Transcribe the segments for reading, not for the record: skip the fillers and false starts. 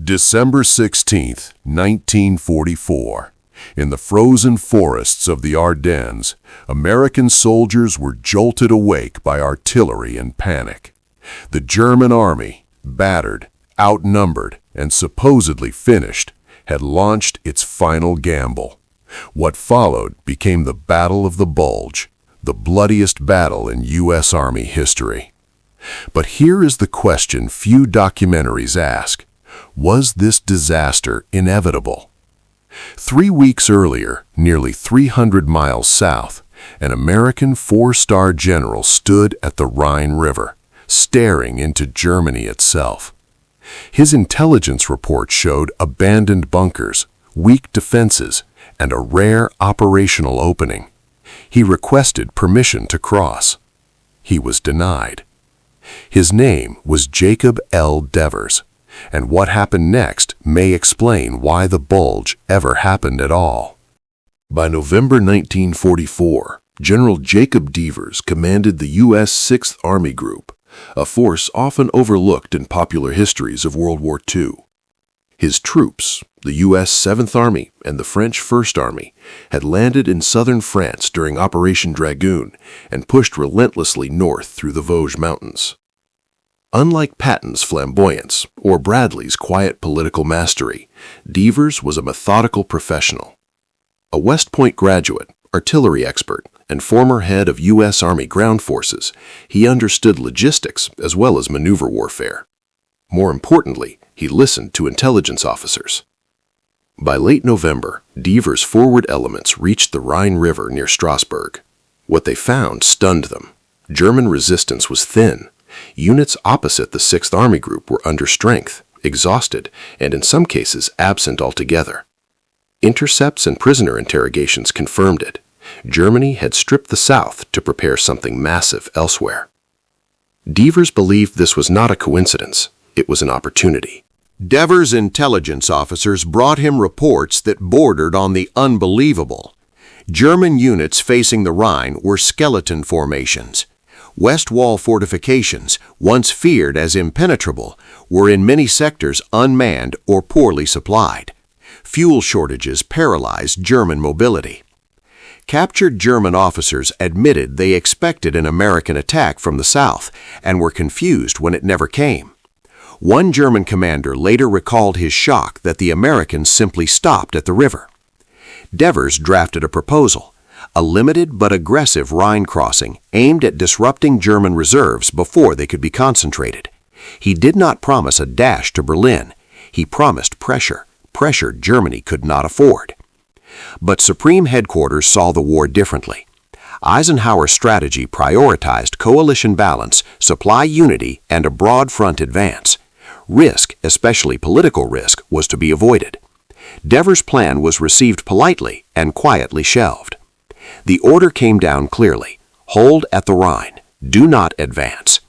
December 16th, 1944. In the frozen forests of the Ardennes, American soldiers were jolted awake by artillery and panic. The German army, battered, outnumbered, and supposedly finished, had launched its final gamble. What followed became the Battle of the Bulge, the bloodiest battle in U.S. Army history. But here is the question few documentaries ask. Was this disaster inevitable? 3 weeks earlier, nearly 300 miles south, an American four-star general stood at the Rhine River, staring into Germany itself. His intelligence report showed abandoned bunkers, weak defenses, and a rare operational opening. He requested permission to cross. He was denied. His name was Jacob L. Devers, and what happened next may explain why the Bulge ever happened at all. By November 1944, General Jacob Devers commanded the U.S. 6th Army Group, a force often overlooked in popular histories of World War II. His troops, the U.S. 7th Army and the French 1st Army, had landed in southern France during Operation Dragoon and pushed relentlessly north through the Vosges Mountains. Unlike Patton's flamboyance or Bradley's quiet political mastery, Devers was a methodical professional. A West Point graduate, artillery expert, and former head of U.S. Army ground forces, he understood logistics as well as maneuver warfare. More importantly, he listened to intelligence officers. By late November, Devers' forward elements reached the Rhine River near Strasbourg. What they found stunned them. German resistance was thin. Units opposite the 6th Army Group were under strength, exhausted, and in some cases absent altogether. Intercepts and prisoner interrogations confirmed it. Germany had stripped the South to prepare something massive elsewhere. Devers believed this was not a coincidence. It was an opportunity. Devers' intelligence officers brought him reports that bordered on the unbelievable. German units facing the Rhine were skeleton formations. West Wall fortifications, once feared as impenetrable, were in many sectors unmanned or poorly supplied. Fuel shortages paralyzed German mobility. Captured German officers admitted they expected an American attack from the south and were confused when it never came. One German commander later recalled his shock that the Americans simply stopped at the river. Devers drafted a proposal, a limited but aggressive Rhine crossing aimed at disrupting German reserves before they could be concentrated. He did not promise a dash to Berlin. He promised pressure Germany could not afford. But Supreme Headquarters saw the war differently. Eisenhower's strategy prioritized coalition balance, supply unity, and a broad front advance. Risk, especially political risk, was to be avoided. Devers' plan was received politely and quietly shelved. The order came down clearly: hold at the Rhine, do not advance.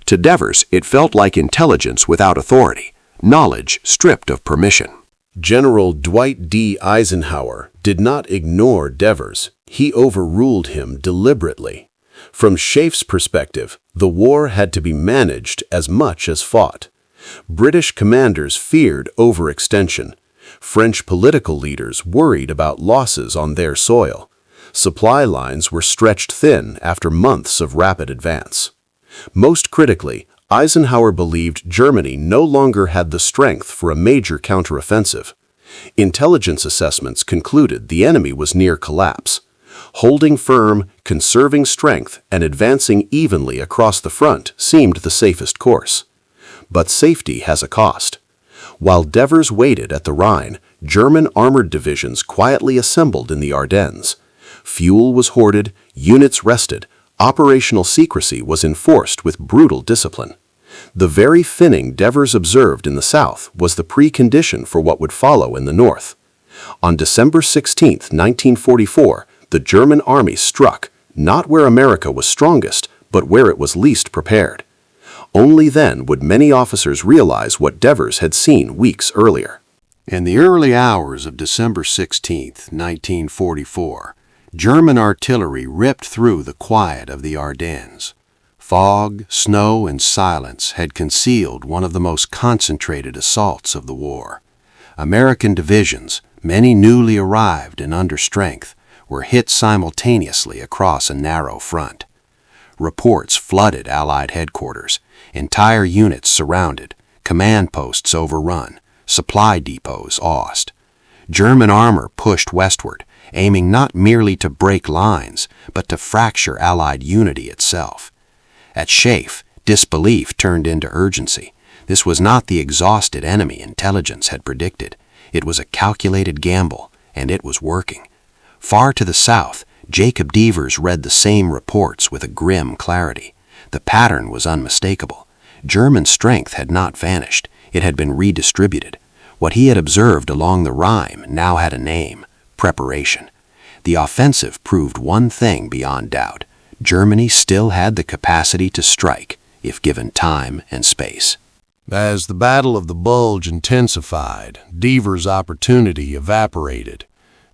To Devers, it felt like intelligence without authority, knowledge stripped of permission. General Dwight D. Eisenhower did not ignore Devers. He overruled him deliberately. From Schaeff's perspective, the war had to be managed as much as fought. British commanders feared overextension. French political leaders worried about losses on their soil. Supply lines were stretched thin after months of rapid advance. Most critically, Eisenhower believed Germany no longer had the strength for a major counteroffensive. Intelligence assessments concluded the enemy was near collapse. Holding firm, conserving strength, and advancing evenly across the front seemed the safest course. But safety has a cost. While Devers waited at the Rhine, German armored divisions quietly assembled in the Ardennes. Fuel was hoarded, units rested, operational secrecy was enforced with brutal discipline. The very thinning Devers observed in the south was the precondition for what would follow in the north. On December 16, 1944, the German army struck, not where America was strongest, but where it was least prepared. Only then would many officers realize what Devers had seen weeks earlier. In the early hours of December 16, 1944, German artillery ripped through the quiet of the Ardennes. Fog, snow, and silence had concealed one of the most concentrated assaults of the war. American divisions, many newly arrived and under strength, were hit simultaneously across a narrow front. Reports flooded Allied headquarters, entire units surrounded, command posts overrun, supply depots lost. German armor pushed westward, aiming not merely to break lines, but to fracture Allied unity itself. At Schaeff, disbelief turned into urgency. This was not the exhausted enemy intelligence had predicted. It was a calculated gamble, and it was working. Far to the south, Jacob Devers read the same reports with a grim clarity. The pattern was unmistakable. German strength had not vanished. It had been redistributed. What he had observed along the Rhine now had a name: preparation. The offensive proved one thing beyond doubt. Germany still had the capacity to strike, if given time and space. As the Battle of the Bulge intensified, Devers' opportunity evaporated.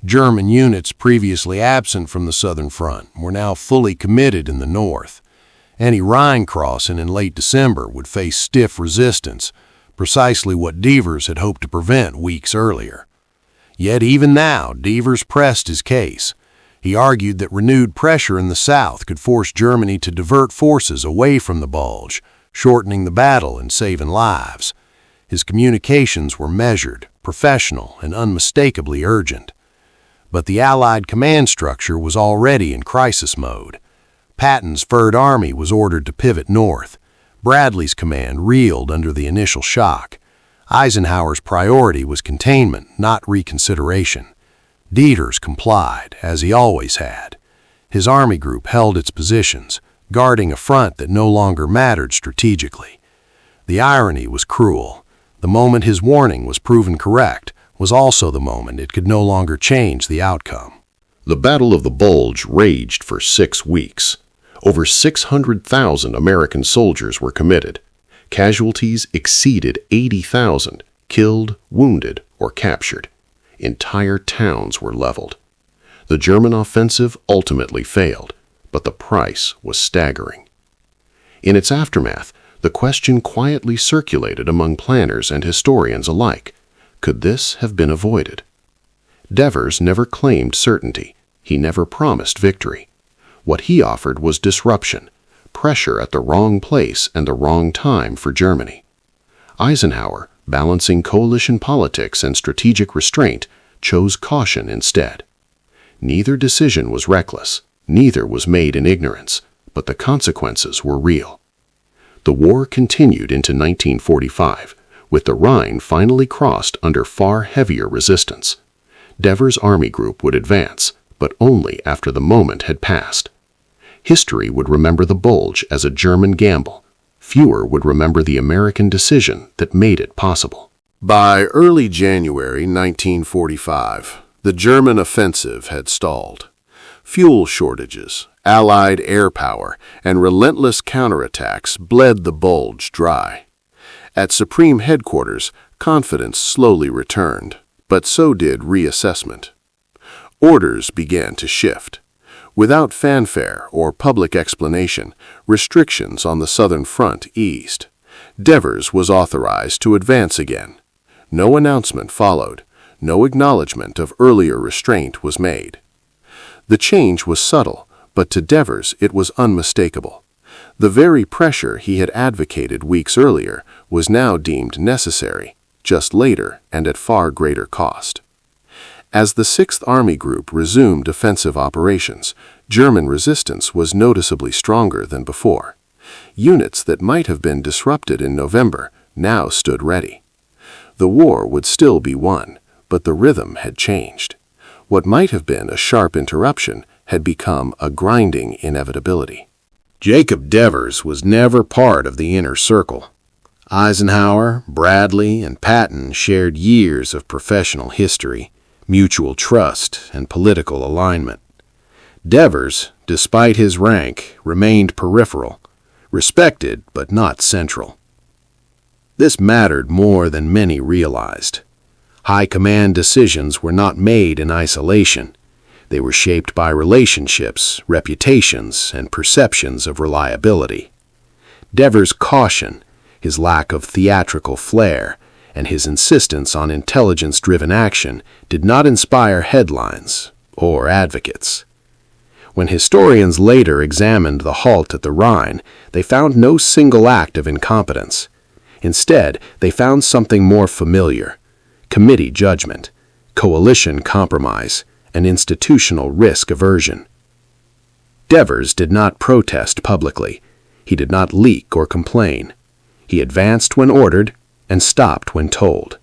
German units previously absent from the southern front were now fully committed in the north. Any Rhine crossing in late December would face stiff resistance, precisely what Devers had hoped to prevent weeks earlier. Yet even now, Devers pressed his case. He argued that renewed pressure in the south could force Germany to divert forces away from the Bulge, shortening the battle and saving lives. His communications were measured, professional, and unmistakably urgent. But the Allied command structure was already in crisis mode. Patton's Third Army was ordered to pivot north. Bradley's command reeled under the initial shock. Eisenhower's priority was containment, not reconsideration. Devers complied, as he always had. His army group held its positions, guarding a front that no longer mattered strategically. The irony was cruel. The moment his warning was proven correct was also the moment it could no longer change the outcome. The Battle of the Bulge raged for 6 weeks. Over 600,000 American soldiers were committed. Casualties exceeded 80,000, killed, wounded, or captured. Entire towns were leveled. The German offensive ultimately failed, but the price was staggering. In its aftermath, the question quietly circulated among planners and historians alike: could this have been avoided? Devers never claimed certainty. He never promised victory. What he offered was disruption, pressure at the wrong place and the wrong time for Germany. Eisenhower, balancing coalition politics and strategic restraint, chose caution instead. Neither decision was reckless, neither was made in ignorance, but the consequences were real. The war continued into 1945, with the Rhine finally crossed under far heavier resistance. Devers' army group would advance, but only after the moment had passed. History would remember the Bulge as a German gamble. Fewer would remember the American decision that made it possible. By early January 1945, the German offensive had stalled. Fuel shortages, Allied air power, and relentless counterattacks bled the Bulge dry. At Supreme Headquarters, confidence slowly returned, but so did reassessment. Orders began to shift. Without fanfare or public explanation, restrictions on the southern front eased. Devers was authorized to advance again. No announcement followed. No acknowledgement of earlier restraint was made. The change was subtle, but to Devers it was unmistakable. The very pressure he had advocated weeks earlier was now deemed necessary, just later and at far greater cost. As the 6th Army Group resumed offensive operations, German resistance was noticeably stronger than before. Units that might have been disrupted in November now stood ready. The war would still be won, but the rhythm had changed. What might have been a sharp interruption had become a grinding inevitability. Jacob Devers was never part of the inner circle. Eisenhower, Bradley, and Patton shared years of professional history, mutual trust, and political alignment. Devers, despite his rank, remained peripheral, respected but not central. This mattered more than many realized. High command decisions were not made in isolation. They were shaped by relationships, reputations, and perceptions of reliability. Devers' caution, his lack of theatrical flair, and his insistence on intelligence-driven action did not inspire headlines or advocates. When historians later examined the halt at the Rhine, they found no single act of incompetence. Instead, they found something more familiar: committee judgment, coalition compromise, and institutional risk aversion. Devers did not protest publicly. He did not leak or complain. He advanced when ordered and stopped when told.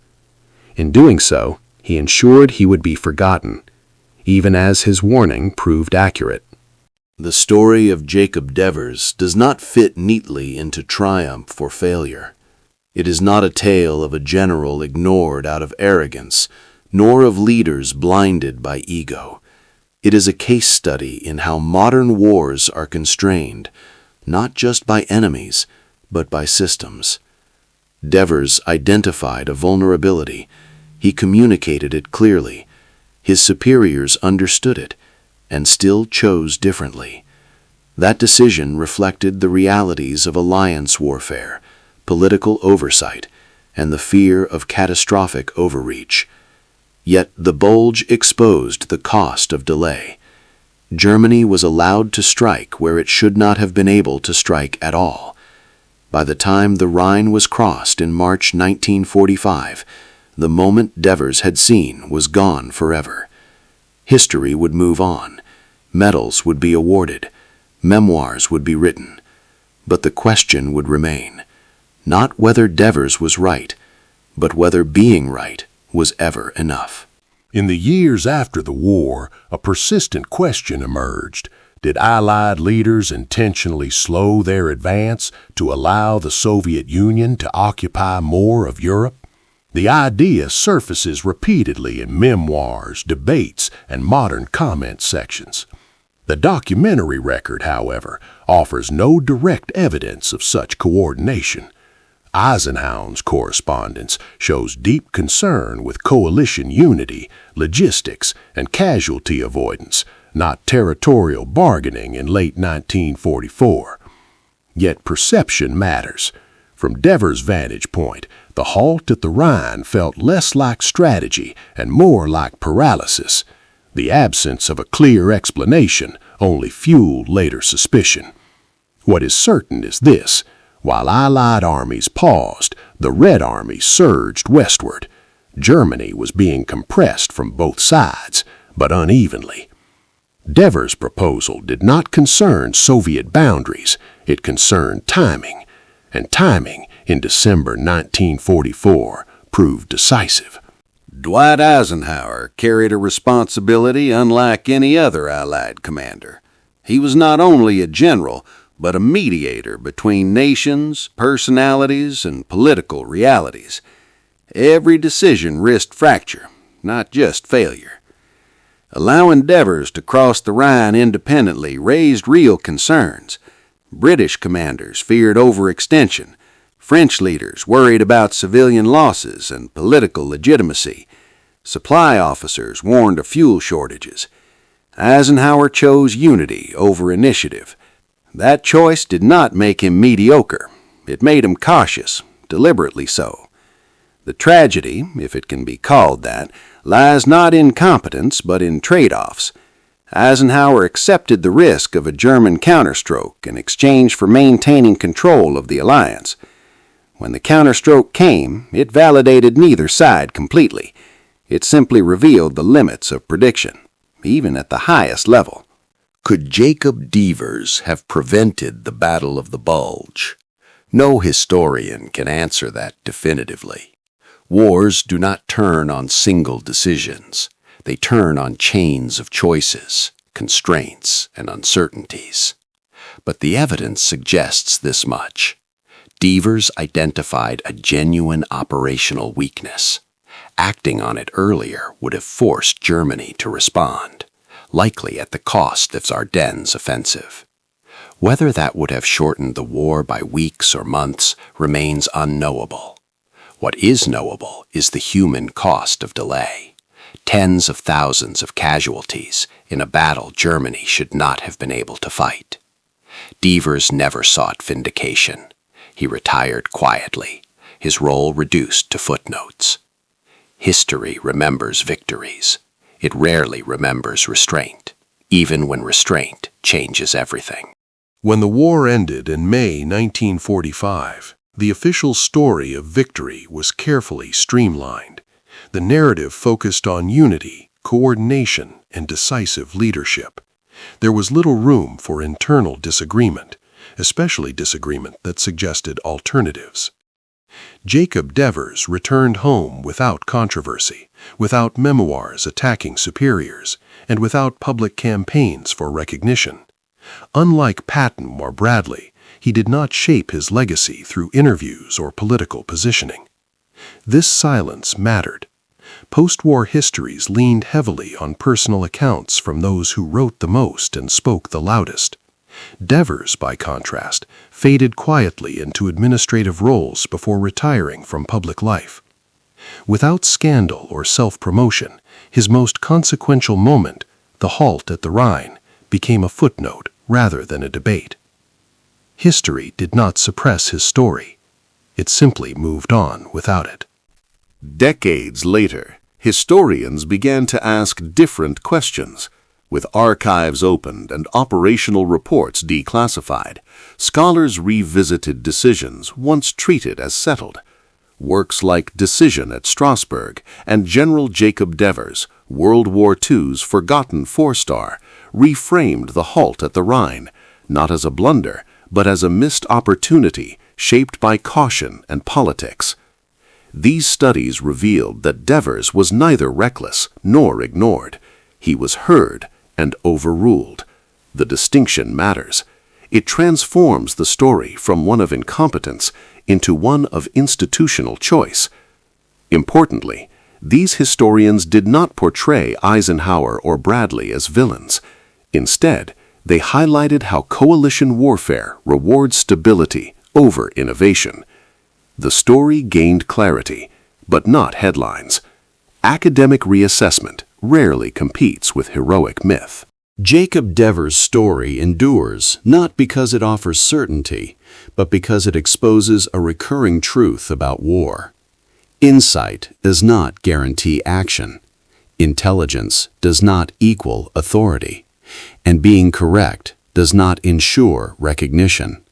In doing so, he ensured he would be forgotten, even as his warning proved accurate. The story of Jacob Devers does not fit neatly into triumph or failure. It is not a tale of a general ignored out of arrogance, nor of leaders blinded by ego. It is a case study in how modern wars are constrained, not just by enemies, but by systems. Devers identified a vulnerability. He communicated it clearly. His superiors understood it, and still chose differently. That decision reflected the realities of alliance warfare, political oversight, and the fear of catastrophic overreach. Yet the Bulge exposed the cost of delay. Germany was allowed to strike where it should not have been able to strike at all. By the time the Rhine was crossed in March 1945, the moment Devers had seen was gone forever. History would move on. Medals would be awarded. Memoirs would be written. But the question would remain: not whether Devers was right, but whether being right was ever enough. In the years after the war, a persistent question emerged. Did Allied leaders intentionally slow their advance to allow the Soviet Union to occupy more of Europe? The idea surfaces repeatedly in memoirs, debates, and modern comment sections. The documentary record, however, offers no direct evidence of such coordination. Eisenhower's correspondence shows deep concern with coalition unity, logistics, and casualty avoidance, not territorial bargaining in late 1944. Yet perception matters. From Devers' vantage point, the halt at the Rhine felt less like strategy and more like paralysis. The absence of a clear explanation only fueled later suspicion. What is certain is this: while Allied armies paused, the Red Army surged westward. Germany was being compressed from both sides, but unevenly. Devers' proposal did not concern Soviet boundaries, it concerned timing, and timing in December 1944 proved decisive. Dwight Eisenhower carried a responsibility unlike any other Allied commander. He was not only a general, but a mediator between nations, personalities, and political realities. Every decision risked fracture, not just failure. Allowing Devers to cross the Rhine independently raised real concerns. British commanders feared overextension. French leaders worried about civilian losses and political legitimacy. Supply officers warned of fuel shortages. Eisenhower chose unity over initiative. That choice did not make him mediocre. It made him cautious, deliberately so. The tragedy, if it can be called that, lies not in competence but in trade-offs. Eisenhower accepted the risk of a German counterstroke in exchange for maintaining control of the alliance. When the counterstroke came, it validated neither side completely. It simply revealed the limits of prediction, even at the highest level. Could Jacob Devers have prevented the Battle of the Bulge? No historian can answer that definitively. Wars do not turn on single decisions. They turn on chains of choices, constraints, and uncertainties. But the evidence suggests this much. Devers identified a genuine operational weakness. Acting on it earlier would have forced Germany to respond, likely at the cost of Ardennes' offensive. Whether that would have shortened the war by weeks or months remains unknowable. What is knowable is the human cost of delay. Tens of thousands of casualties in a battle Germany should not have been able to fight. Devers never sought vindication. He retired quietly, his role reduced to footnotes. History remembers victories. It rarely remembers restraint, even when restraint changes everything. When the war ended in May 1945, the official story of victory was carefully streamlined. The narrative focused on unity, coordination, and decisive leadership. There was little room for internal disagreement, especially disagreement that suggested alternatives. Jacob Devers returned home without controversy, without memoirs attacking superiors, and without public campaigns for recognition. Unlike Patton or Bradley, he did not shape his legacy through interviews or political positioning. This silence mattered. Post-war histories leaned heavily on personal accounts from those who wrote the most and spoke the loudest. Devers, by contrast, faded quietly into administrative roles before retiring from public life. Without scandal or self-promotion, his most consequential moment, the halt at the Rhine, became a footnote rather than a debate. History did not suppress his story. It simply moved on without it. Decades later, historians began to ask different questions. With archives opened and operational reports declassified, scholars revisited decisions once treated as settled. Works like Decision at Strasbourg and General Jacob Devers, World War II's forgotten four-star, reframed the halt at the Rhine, not as a blunder, but as a missed opportunity shaped by caution and politics. These studies revealed that Devers was neither reckless nor ignored. He was heard and overruled. The distinction matters. It transforms the story from one of incompetence into one of institutional choice. Importantly, these historians did not portray Eisenhower or Bradley as villains. Instead, they highlighted how coalition warfare rewards stability over innovation. The story gained clarity, but not headlines. Academic reassessment rarely competes with heroic myth. Jacob Devers' story endures not because it offers certainty, but because it exposes a recurring truth about war. Insight does not guarantee action. Intelligence does not equal authority. And being correct does not ensure recognition.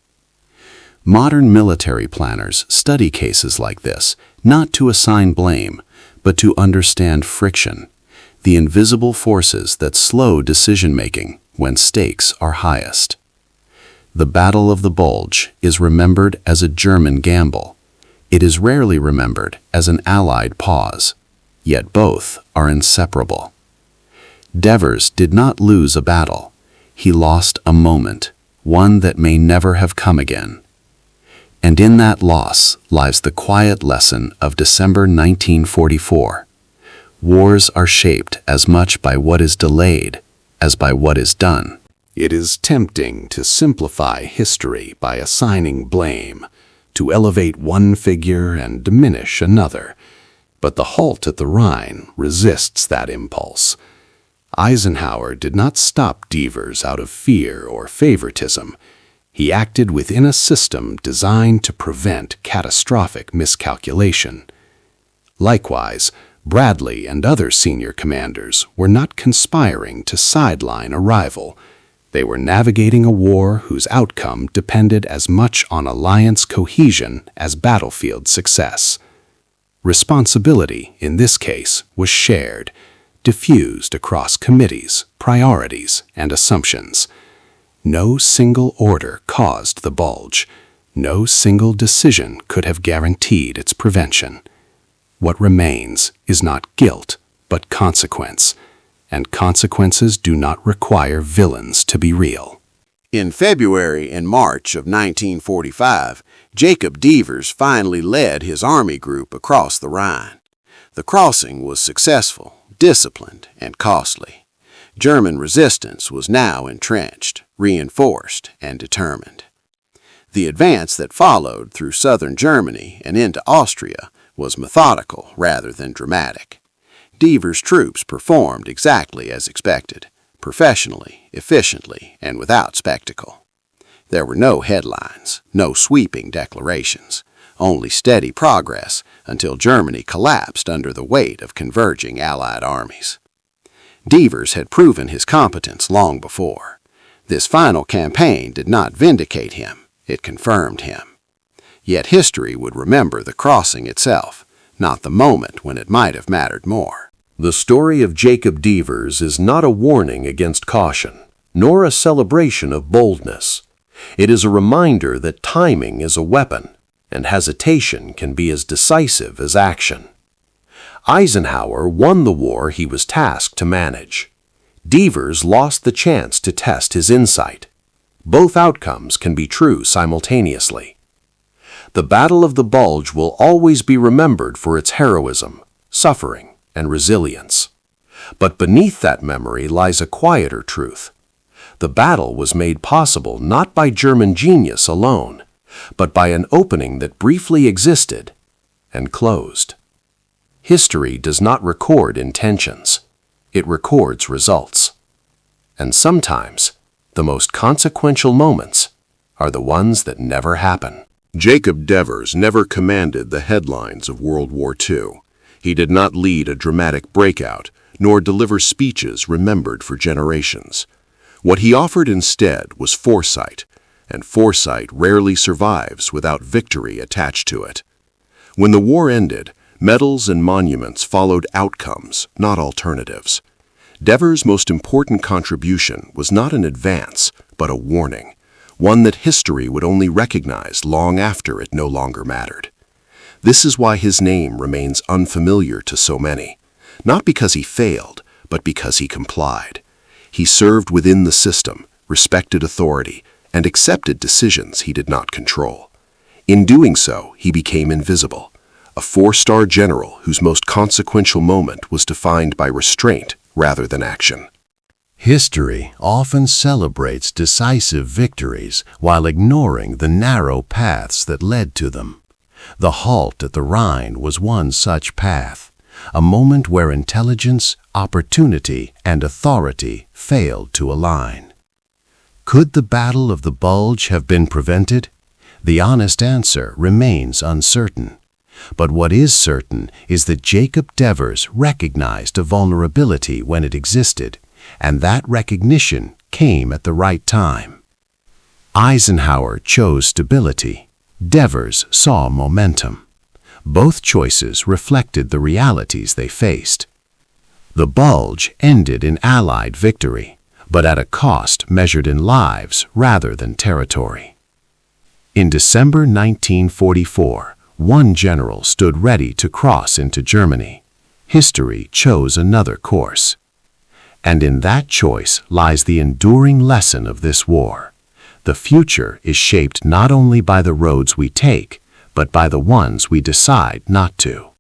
Modern military planners study cases like this, not to assign blame, but to understand friction, the invisible forces that slow decision-making when stakes are highest. The Battle of the Bulge is remembered as a German gamble. It is rarely remembered as an Allied pause, yet both are inseparable. Devers did not lose a battle. He lost a moment, one that may never have come again. And in that loss lies the quiet lesson of December 1944. Wars are shaped as much by what is delayed as by what is done. It is tempting to simplify history by assigning blame, to elevate one figure and diminish another. But the halt at the Rhine resists that impulse. Eisenhower did not stop Devers out of fear or favoritism. He acted within a system designed to prevent catastrophic miscalculation. Likewise, Bradley and other senior commanders were not conspiring to sideline a rival. They were navigating a war whose outcome depended as much on alliance cohesion as battlefield success. Responsibility, in this case, was shared, diffused across committees, priorities, and assumptions. No single order caused the bulge. No single decision could have guaranteed its prevention. What remains is not guilt, but consequence, and consequences do not require villains to be real. In February and March of 1945, Jacob Devers finally led his army group across the Rhine. The crossing was successful, disciplined, and costly. German resistance was now entrenched, reinforced, and determined. The advance that followed through southern Germany and into Austria was methodical rather than dramatic. Devers' troops performed exactly as expected, professionally, efficiently, and without spectacle. There were no headlines, no sweeping declarations, only steady progress until Germany collapsed under the weight of converging Allied armies. Devers had proven his competence long before. This final campaign did not vindicate him, it confirmed him. Yet history would remember the crossing itself, not the moment when it might have mattered more. The story of Jacob Devers is not a warning against caution, nor a celebration of boldness. It is a reminder that timing is a weapon, and hesitation can be as decisive as action. Eisenhower won the war he was tasked to manage. Devers lost the chance to test his insight. Both outcomes can be true simultaneously. The Battle of the Bulge will always be remembered for its heroism, suffering, and resilience. But beneath that memory lies a quieter truth. The battle was made possible not by German genius alone, but by an opening that briefly existed and closed. History does not record intentions. It records results. And sometimes, the most consequential moments are the ones that never happen. Jacob Devers never commanded the headlines of World War II. He did not lead a dramatic breakout, nor deliver speeches remembered for generations. What he offered instead was foresight, and foresight rarely survives without victory attached to it. When the war ended, medals and monuments followed outcomes, not alternatives. Devers' most important contribution was not an advance, but a warning, one that history would only recognize long after it no longer mattered. This is why his name remains unfamiliar to so many, not because he failed, but because he complied. He served within the system, respected authority, and accepted decisions he did not control. In doing so, he became invisible, a four-star general whose most consequential moment was defined by restraint rather than action. History often celebrates decisive victories while ignoring the narrow paths that led to them. The halt at the Rhine was one such path, a moment where intelligence, opportunity, and authority failed to align. Could the Battle of the Bulge have been prevented? The honest answer remains uncertain. But what is certain is that Jacob Devers recognized a vulnerability when it existed, and that recognition came at the right time. Eisenhower chose stability. Devers saw momentum. Both choices reflected the realities they faced. The Bulge ended in Allied victory, but at a cost measured in lives rather than territory. In December 1944, one general stood ready to cross into Germany. History chose another course. And in that choice lies the enduring lesson of this war. The future is shaped not only by the roads we take, but by the ones we decide not to.